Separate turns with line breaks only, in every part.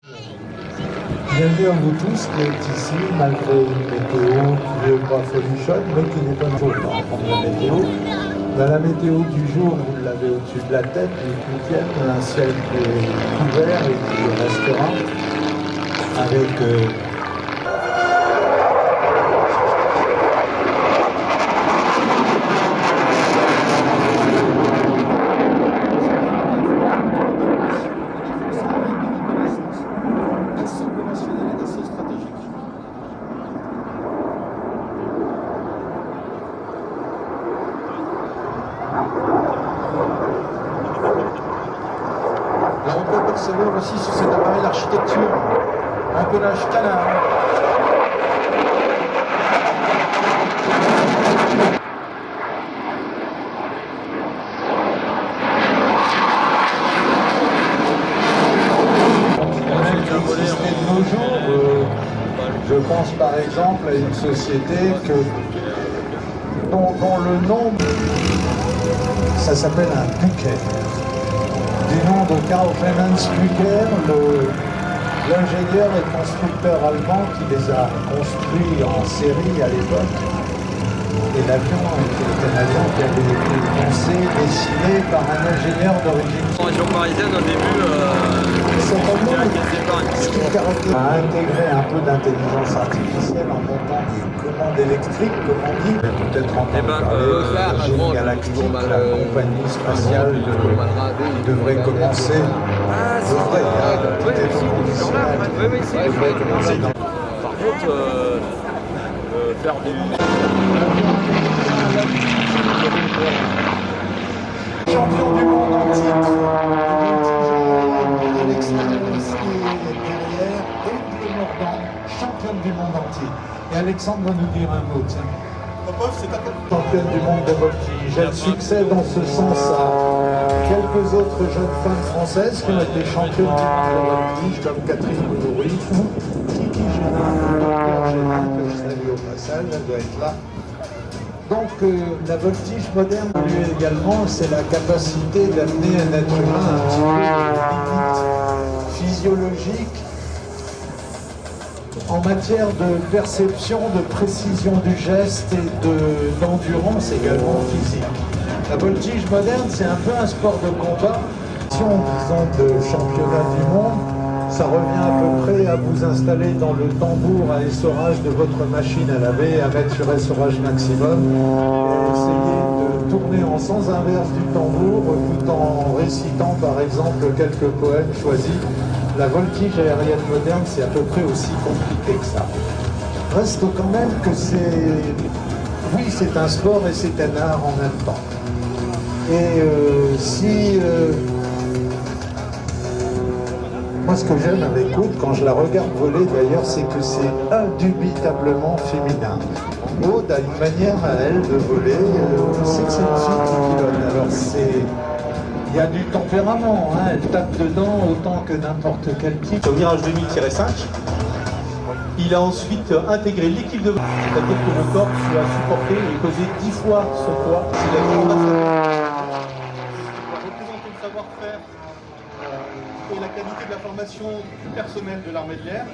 Bienvenue à vous tous qui êtes ici, malgré une météo qui n'est pas folichonne, mais qui n'est pas trop pour prendre la météo. Ben, la météo du jour, vous l'avez au-dessus de la tête, du 8e, un ciel qui est couvert et qui restera avec
Alors on peut percevoir aussi sur cet appareil l'architecture, un peu l'âge canard.
l'électricité de nos jours. Je pense par exemple à une société dont le nom, ça s'appelle un Bucher. Du nom de Karl Clemens Bucher, l'ingénieur et constructeur allemand qui les a construits en série à l'époque. Et l'avion était un avion qui avait été pensé, dessiné par un ingénieur d'origine.
En région parisienne, au début,
ce qui caractérise a intégré un peu d'intelligence artificielle en montant des commandes électriques, comme on dit. Peut-être entendu parler de Virgin Galactic, la compagnie spatiale qui devrait commencer.
Par contre, faire du...
Champion du monde en titre. Alexandre Messier derrière, Aigle Mordant, championne du monde en titre. Et Alexandre va nous dire un mot, tiens. Championne du monde de voltige. Elle succède dans ce sens à quelques autres jeunes femmes françaises qui ont été championnes du monde de voltige, comme Catherine Boudoury, Kiki Génin, que je salue au passage, elle doit être là. Donc la voltige moderne, lui également, c'est la capacité d'amener un être humain un petit peu de limite physiologique en matière de perception, de précision du geste et d'endurance également physique. La voltige moderne, c'est un peu un sport de combat, disons de championnat du monde. Ça revient à peu près à vous installer dans le tambour à essorage de votre machine à laver, à mettre sur essorage maximum, et essayer de tourner en sens inverse du tambour tout en récitant par exemple quelques poèmes choisis. La voltige aérienne moderne, c'est à peu près aussi compliqué que ça. Reste quand même que oui, c'est un sport et c'est un art en même temps. Et moi, ce que j'aime avec Aude, quand je la regarde voler d'ailleurs, c'est que c'est indubitablement féminin. Aude a une manière à elle de voler, c'est que c'est une fille qui pilote. Alors il y a du tempérament, hein, elle tape dedans autant que n'importe quel type.
Au virage 2000-5, il a ensuite intégré l'équipe de voltige, c'est-à-dire que le corps soit supporté et pesé 10 fois son poids. C'est la représenter le savoir-faire et la qualité de la formation du personnel de l'armée de l'air.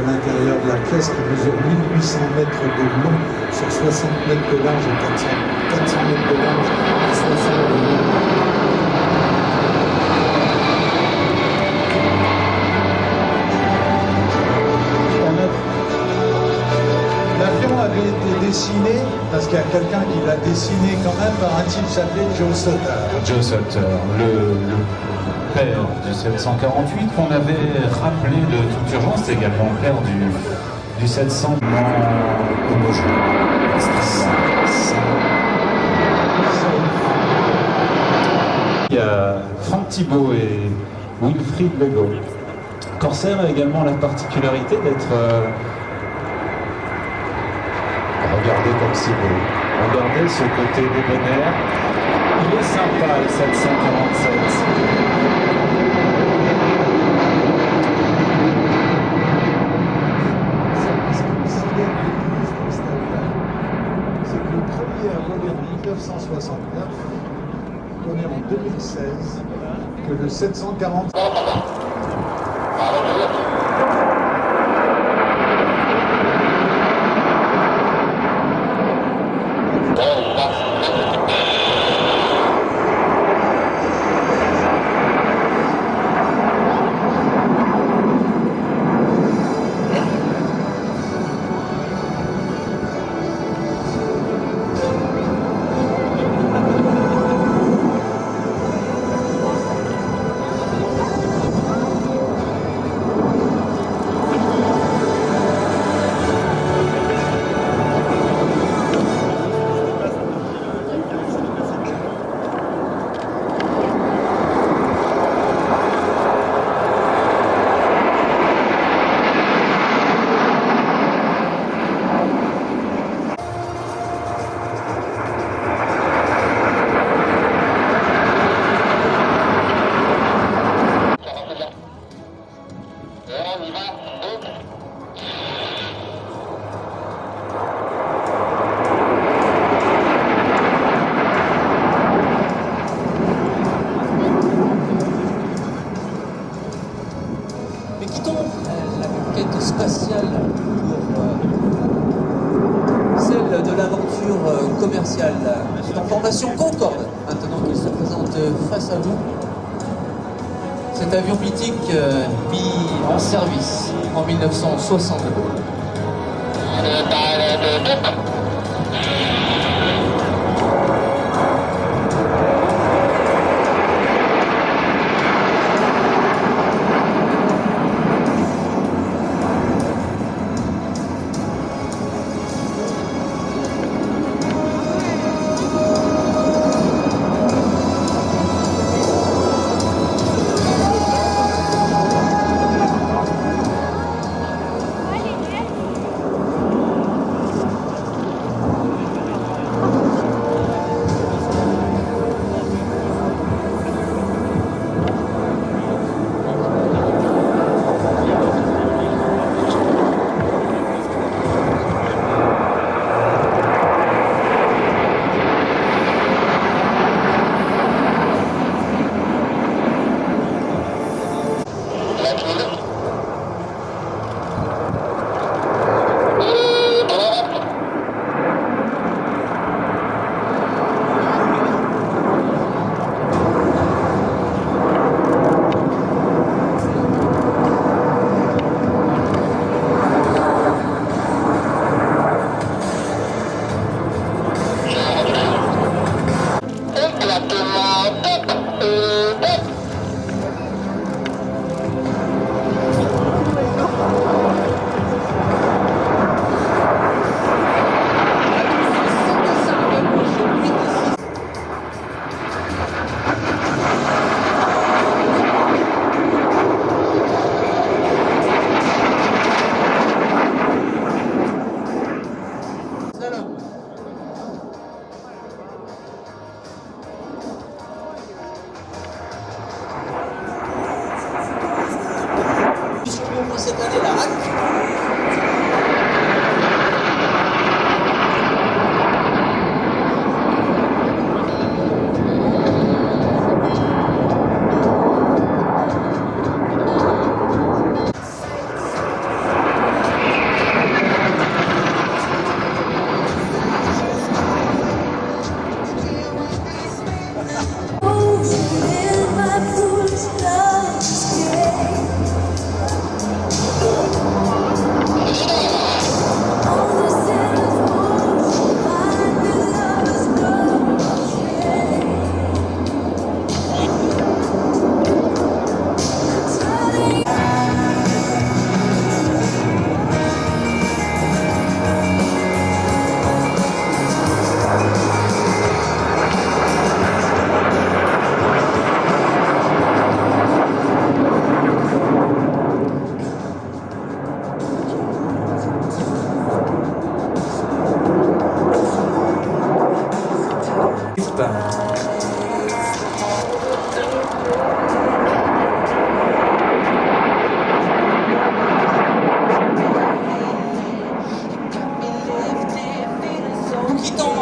L'intérieur de la pièce qui mesure 1800 mètres de long sur 60 mètres de large et 400 mètres. 4 cm de large, 60 de long. L'avion avait été dessiné, parce qu'il y a quelqu'un qui l'a dessiné quand même, par un type qui s'appelait Joe Sutter.
Joe Sutter, le père du 748 qu'on avait rappelé de toute urgence, c'est également le père du 700 homogène. Il y a Franck Thibault et Wilfried Legault. Corsair a également la particularité d'être... regardez comme c'est beau. Regardez ce côté débonnaire. Il est sympa le 747.
C'est que le premier a volé en 1969, on est en 2016, que le 740.
Mais quittons la conquête spatiale pour celle de l'aventure commerciale. C'est en formation Concorde, maintenant qu'il se présente face à vous. Cet avion mythique mis en service en 1962.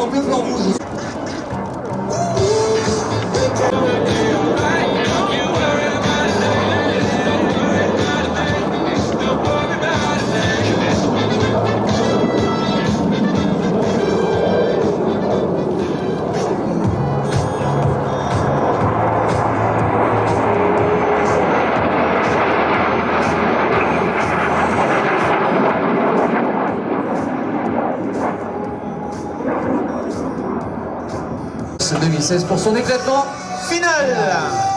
en plein flanc rouge. C'est 2016 pour son éclatement final.